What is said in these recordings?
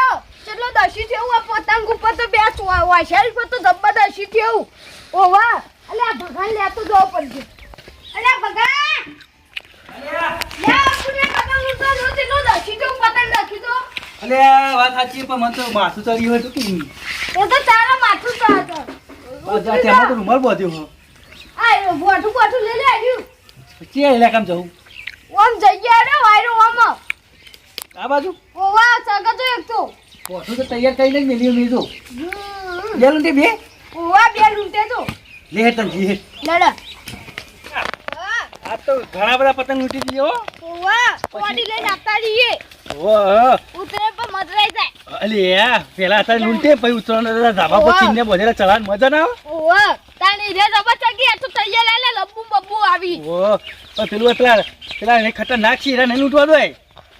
લ્યો કેટલો દશી થયું આ પતંગ ઉપર તો બે વાશેલ પર તો જબ્બર દશી થયું ઓવા અલે આ ભગવાન લેતો જવો પડશે અલે ભગવાન લે આપણે પતંગ ઉપર નો તેનો દશી થયું પતંગ રાખી દો અલે વાત સાચી પણ મને તો માથું ચડી હોય તો કે એ તો તારા માથું તો હતો જા તેમાં તો રૂમાલ બાંધ્યો હો આ બોઠું લઈ લે આવ્યું કે ઇલાકામાં જવું ઓમ જગ્યા રે વાયરો ઓમ આ બાજુ ઓવા સગા તો એક તો પોઠું તો તૈયાર કરીને જ મેલ્યો મેં તો બે લૂંટે બે ઓવા બે લૂંટે તો લે હેતન જી લડા આ તો ઘણા બધા પતંગ લૂંટી દીધો ઓવા કોડી લઈને આપતા રહીએ ઓહ ઉતરે પર મદરાઈ જાય અલે પેલા અત્યારે લૂંટે પછી ઉતરવાના ધાબા પર ચીને બધેલા ચલાન મજા ના આવે ઓવા તાણી રે જબર ચગી આ તો તૈયાર લે લબ્બુ બબ્બુ આવી ઓહ પણ પેલું પેલા એને ખતરનાક છે એને નહીં લૂંટવા દો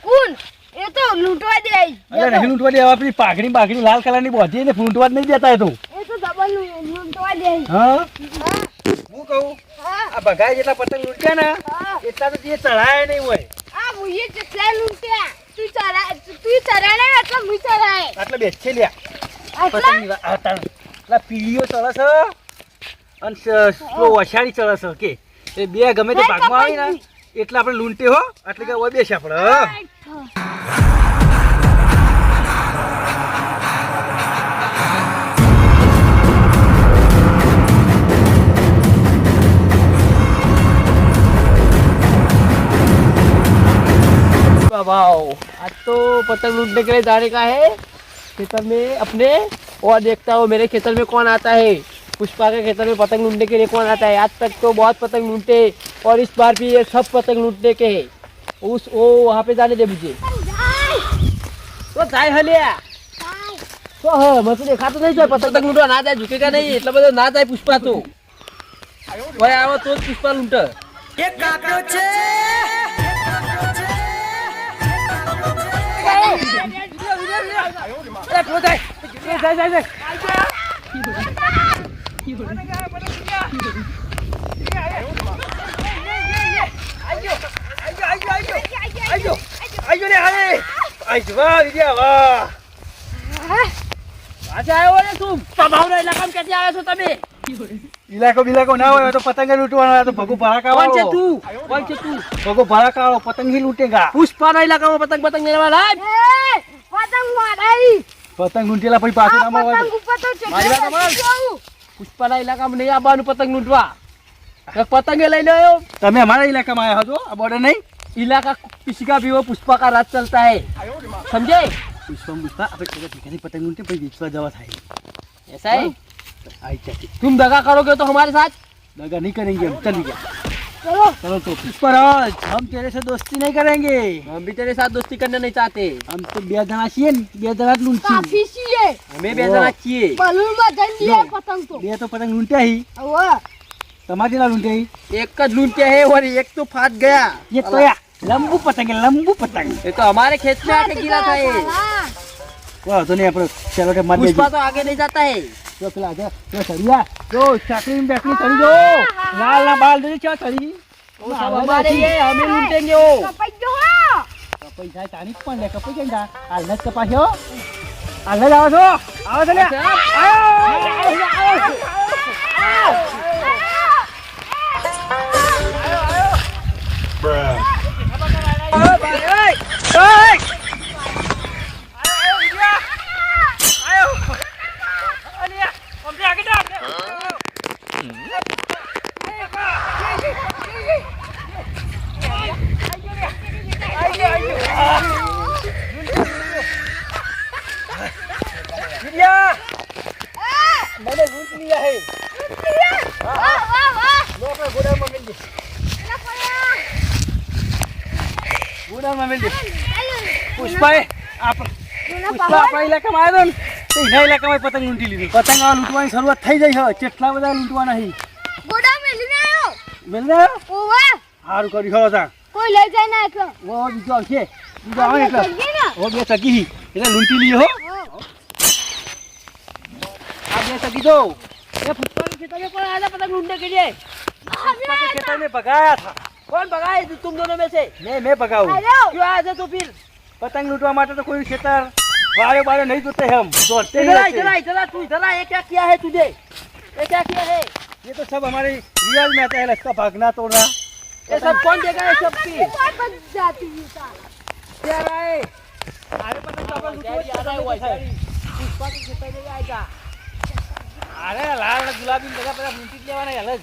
કોણ એ તો લૂંટવા દે અરે નહીં લૂંટવા દે આપણી પાઘડી લાલ કલરની બોધી ને લૂંટવા જ નહીં દેતા એ તો એ તો જબર લૂંટવા દે હા હું કહું હા આ બગાઈ જેટલા પતંગ લૂંટ્યા ને એટલા તો જે ચડાય નહીં હોય આ મુયે જેટલા લૂંટ્યા તું ચરાને એટલે મુય ચરાય આટલે બેસે લ્યા આટલા પતંગ આટલા પીળીઓ ચડે છે અને સ્લો વસાડી ચડે છે કે એ બે ગમે તે ભાગમાં આવી ને એટલે આપણે લૂંટે હો એટલે કે ઓય બેસે આપણે वाओ आज तो पतंग लूटने के लिए जाने का है खेतर में अपने और देखता हूँ मेरे खेतर में कौन आता है पुष्पा के खेतर में पतंग लूटने के लिए कौन आता है आज तक तो बहुत पतंग लूटे और इस बार भी ये सब पतंग लूटने के है उस वो वहाँ पे जाने दे मुझे तो जाए हलिया तो हाँ मैं तो देखा तो नहीं जाए पतंग लूटवा ना जाए झुकेगा नहीं એટલે બધો ના જાય પુષ્પા તો ભાઈ આવો તો જ પુષ્પા લૂંટે એક કાપ્યો છે અરે પ્રો જાય ઇલાકો બિલાકો ના હોય તો પતંગ લૂંટવાનો તો ભગુ ભરાકા કોણ છે વાળો તું કોણ છે તું ભગુ ભરાકા વાળો પતંગ ही लूटेगा પુષ્પાના ઇલાકામાં પતંગ પતંગ લેવા લાય એ પતંગ મારાઈ પતંગ લૂંટેલા પછી પાછું ના મળે પતંગ ઉપર તો મારી વાત ચેટલા સાંભળ. પુષ્પાના ઇલાકામાં નહીં આવવાનું પતંગ લૂંટવા એક પતંગે લઈને આવ્યો તમે અમારા ઇલાકામાં આવ્યા છો આ બોર્ડર નહીં इलाका किसी का भी हो पुष्पा का राज चलता है समझे પુષ્પા આપણે ઠીકાની પતંગ લૂંટે પછી વેચવા જવા થાય ऐसा है आई चाची तुम दगा करोगे तो हमारे साथ दगा नहीं करेंगे हम चल गया ચલો चलो तो पुष्पराज हम तेरे से दोस्ती नहीं करेंगे हम भी तेरे साथ दोस्ती करना नहीं चाहते हम तो બે જણા છીએ ને બે જણા જ લૂંટશું કાફી છીએ हमें बेचना चाहिए બલૂન માં જઈ લે પતંગ તો બે તો પતંગ લૂંટ્યા હી ઓવા તમારી ના લૂંટ્યા હી एक का लूट है और एक तो फाट गया ये तो या लंबू पतंग है लंबू पतंग ये तो हमारे खेत में आके गिरा था ये वाह तो नहीं अपन चलो के मार पुष्पा तो आगे नहीं जाता है जो चला जा जो चढ़िया जो चाकरी में बैठनी चढ़ी जो लाल ना बाल दे क्या चढ़ी वो सब हमारे ये हमें लूटेंगे वो કપાઈ ગયો હા કપાઈ જાય તાની પણ લે કપાઈ જાય ના હાલ જ કપાસ્યો હાલ જ આવો છો લે मैंने लूट लिया है વાહ વાહ વાહ लो अपने गोदाम में मिल दे गोदाम में मिल दे पुष्पा आप પુષ્પા આપણા ઇલાકામાં આવ્યો ને તો એના ઇલાકામાં પતંગ લૂંટી લીધી પતંગ આ લૂંટવાની શરૂઆત થઈ ગઈ છે કેટલા બધા લૂંટવાના છે ગોડા મેલીને આવ્યો મેલ ને ઓવા સારું કર્યું હવે તા કોઈ લઈ જાય ના એટલે ઓ બીજો આવશે બીજો આવે એટલે ચગી ને ઓ બે ચગી એટલે લૂંટી લીધી હો આ બે ચગી દો ये पुष्पा के खेत में कौन आया था पतंग लूटने के लिए पुष्पा के खेतर में भगाया था कौन भगाए तुम दोनों में से मैं भगाऊं અરે क्यों आया था तो फिर પતંગ લૂંટવા માટે તો કોઈ ખેતર वारे वारे नहीं जोते हम जोते ही इधर आ, रहते इधर आ, इधर आ, तू इधर आ, ये क्या किया है तुझे? ये क्या किया है? ये तो सब हमारे रियल में आता है इसका भागना तोड़ना ये सब कौन देगा ये सब की? बहुत बच जाती है साला। क्या रहा है अरे पता नहीं अपन डैडी आ रहा है वो डैडी। पुष्पा के खेतर में आएगा। अरे लाल गुलाबी जगह पर मुंटी लेवाना है अलग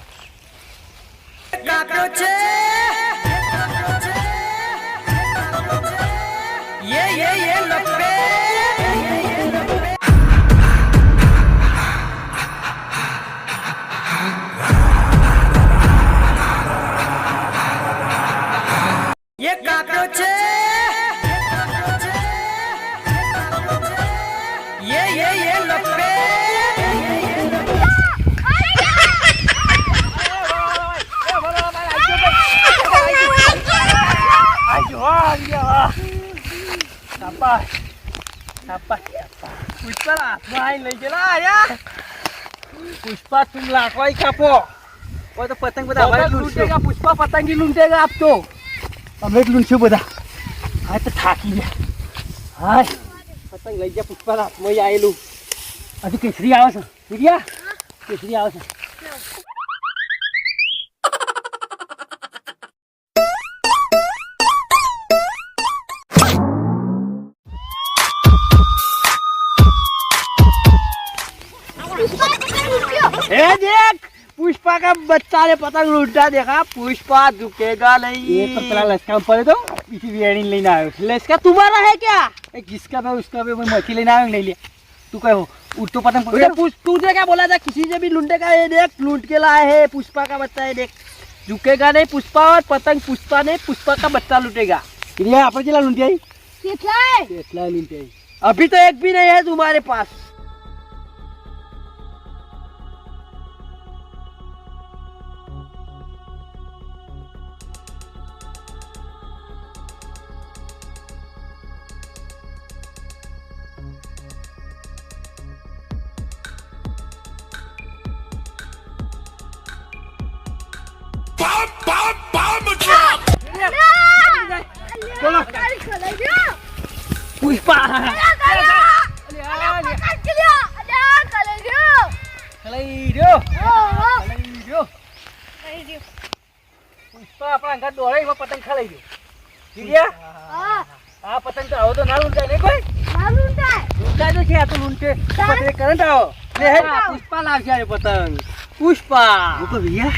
पुष्पा नहीं ले चला यार पुष्पा तुम लाखवाई कापो वो तो पतंग बता हमारे पतंग लूटेगा, पुष्पा पतंग ही लूटेगा आप तो। हमें लूंटे बता आज तो थाकी गया हाय पतंग लई जा पुष्पा हाथ में आएलू। अभी केसरी आवे છે વિડિયા केसरी आवे છે ए देख पुष्पा का बच्चा ने पतंग लूटा देखा। पुष्पा झुकेगा नहीं। ये तो पहला लश्का पड़े तो इसी वेड़ी लेना आयो लेस्का तुम्हारा है क्या? एक जिसका मैं उसका भी मैं मछली लेना आयो ले लिया तू कहो उठ तो पतंग पकड़ तुझे क्या बोला था किसी से भी लूटेगा? ये देख लूट के लाए है पुष्पा का बच्चा है देख। झुकेगा नहीं पुष्पा और पतंग पुष्पा ने पुष्पा का बच्चा लूटेगा। विडिया आपण चला लूंटी आई કેટલા है? કેટલા લૂંટી आई अभी तो एक भी नहीं है तुम्हारे पास। चलो તારી ખલાઈ ગયો. पुष्पा અલ્યા, અલ્યા, પકડ કે લ્યો. અલ્યા, ખલાઈ ગયો. ખલાઈ રહ્યો ઓહો. ખલાઈ રહ્યો ખલાઈ ગયો. પુષ્પા આપણા ઘર દોડે એમાં પતંગ ખલાઈ ગયો વિડિયા હા, આ પતંગ તો આવો તો ના લૂંટાય નહીં કોઈ ના લૂંટાય. લૂંટાય તો છે આ તો લૂંટે પતંગ કરંટ આવો લે હે પુષ્પા લાવશે આ પતંગ પુષ્પા હું તો વિડિયા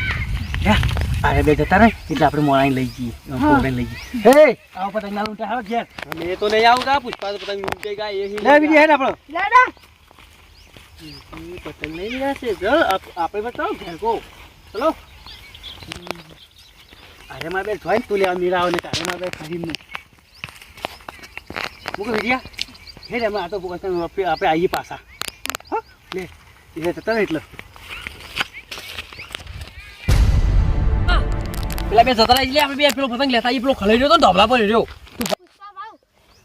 હે અરે બે જતા રહે એટલે આપણે મોણાઈ લઈ જઈએ પોગડે લઈ જઈએ હે આવો પતંગ ના લૂંટાય હાલો ઘેર मैं तो नहीं आऊंगा। पुष्पा तो पतंग लूटेगा यही। લે વિડિયા હે આપણો લેડા. पतंग नहीं मिला से चल आप बताओ घर को चलो। અરે મારે બે જોઈન તું લેવા મીરા આવે ને તારે મારે બે ખરીદ નહીં મૂકો વિડિયા હે રે આ તો પતંગ આપણે આવીએ પાછા હા લે એ જતા ને એટલે પેલા બે જતા રહી આપણે બે પેલો પતંગ લેતા પેલો ખલાઈ રહ્યો તો ઢોબલા પર રહ્યો। પુષ્પા ભાવ,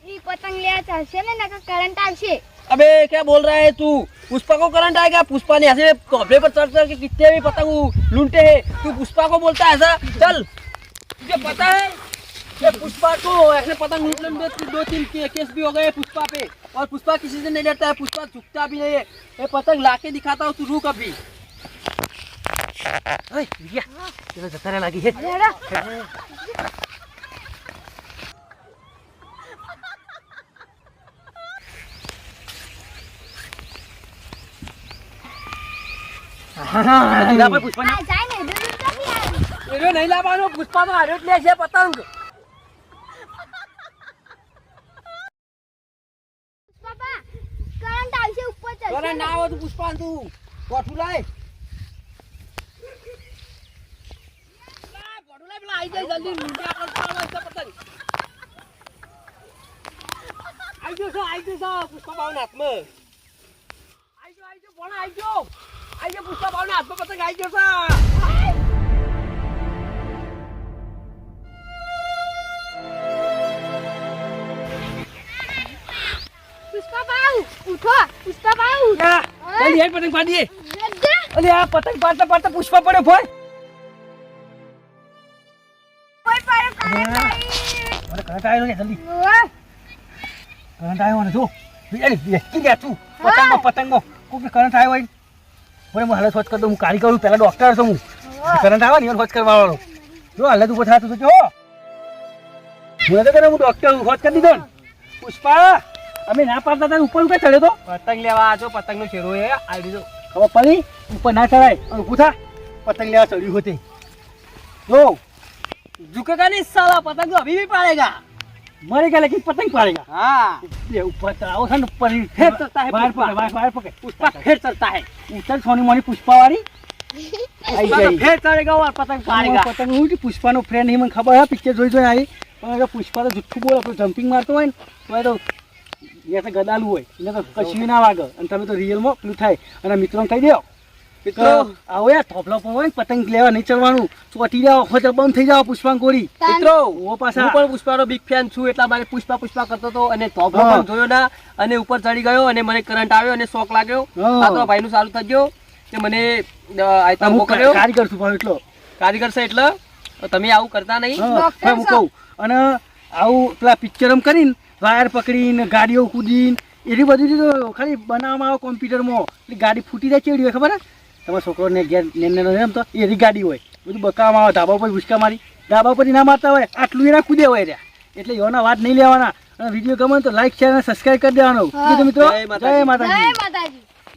ઈ પતંગ લે ચાલશે ને નકર કરંટ આવશે. अबे क्या बोल रहा है तू? पुष्पा को करंट आएगा? पुष्पा ने ऐसे कपड़े पर चढ़ के कितने भी पतंग लूटे हैं, तू पुष्पा को बोलता है ऐसा? चल तुझे पता है कि पुष्पा को ऐसे पतंग लूटने में 2-3 केस भी हो गए पुष्पा पे, और पुष्पा किसी से नहीं डरता है। पुष्पा झुकता भी नहीं है। ये पतंग लाके दिखाता हूँ, तू रुक अभी। ઓય વિડિયા ચલો જતા રે લાગી હે લેડા. ના પર પુષ્પા આ જાય ને દૂર નથી આવી. ये नहीं लावानो, पुष्पा तो हारे ले છે पतंग। બાબા, કરંટ આવશે ઉપર ચાલશે. अरे ना हो तू पुष्पा, तू कोठू लाए आई जाए जल्दी लूटा कर पावा इसका पतंग। आई जो सा पुष्पा बावन हाथ में आई जो बोला आई जो पुष्पा बावन हाथ में पतंग आई जो सा। પુષ્પા ભાવ, ઉઠો. પુષ્પા ભાવ. क्या जल्दी एक पतंग पाड़ दिए। લેડા. અલે આ પતંગ પાડતા પાડતા પુષ્પા પડ્યો ભોય કોઈ પાડો કરંટ આવી. મને કરંટ આવ્યો ને જલ્દી ઓય, કરંટ આવ્યો ને જો અરે બેસી ગયા તું પતંગમાં કોઈક કરંટ આવ્યો હોય બરે હું હાલત હોત કરતો હું કારી કરું પહેલા ડોક્ટર છું હું કરંટ આવે ને હોત કરવા વાળો જો હાલત ઉભો થતું તો જો હું તો કરે હું ડોક્ટર હોત કરી દીધો ને પુષ્પા અમે ના પાડતા હતા ઉપર ઉપર ચડ્યો તો પતંગ લેવા આજો પતંગ નો શેરો એ આવી જો ખબર પડી ઉપર ના ચડાય અને ઊભું થા પતંગ લેવા ચડ્યું હોતે જો झुकेगा नहीं साला पतंग तो अभी भी पालेगा मरेगा लेकिन पतंग पाड़ेगा हाँ ये ऊपर चढ़ाओ था ना ऊपर ही फिर चलता है बाहर पुष्पा। पकड़ बाहर पकड़ पुष्पा फिर चलता है ऊंचल सोनी मोनी पुष्पा वाली आई पुष्पा तो गई फिर चढ़ेगा और पतंग पालेगा पतंग उठी पुष्पा नो फ्रेंड ही મને ખબર હે પિક્ચર જોઈ જોઈ આવી પણ અગર પુષ્પા તો જુઠ્ઠું બોલે તો જમ્પિંગ મારતો હોય ને તો એ તો ગદાલું હોય એને તો કશું ના વાગે અને તમે તો રિયલમાં પેલું થાય અને મિત્રોને કહી દો મિત્રો આવો યાર થોપલા પર હોય ને પતંગ લેવા નહીં ચડવાનું ચોટી જાવ ખોજર બંધ થઈ જાવ પુષ્પાંગ ગોરી મિત્રો ઓ પાછા હું પણ પુષ્પાનો બિગ ફેન છું એટલા મારે પુષ્પા પુષ્પા કરતો હતો અને થોભલો હા. પણ જોયો ના અને ઉપર ચડી ગયો અને મને કરંટ આવ્યો અને શોક લાગ્યો હા. આ તો ભાઈનું સારું થઈ ગયો કે મને આયતા હું મોકલ્યો કારીગર છું ભાઈ એટલો કારીગર છે એટલે તો તમે આવું કરતા નહીં હા, ડોક્ટર હું કહું અને આવું પેલા પિક્ચર કરીને વાયર પકડીને ગાડીઓ કૂદીને એવી બધી તો ખાલી બનાવવામાં આવે કોમ્પ્યુટરમાં એટલે ગાડી ફૂટી જાય કેવી હોય ખબર હે તમારા છોકરોને ઘેર નેનો એમ તો એવી ગાડી હોય બધું બકાવામાં આવે ધાબા ઉપર ભૂસકા મારી ધાબા પર ના મારતા હોય આટલું એના કૂદે હોય રહ્યા એટલે એના વાત નહીં લેવાના અને વિડીયો ગમે તો લાઈક શેર અને સબસ્ક્રાઈબ કરી દેવાનો હા. મિત્રો જય માતાજી. જય માતાજી જય માતાજી.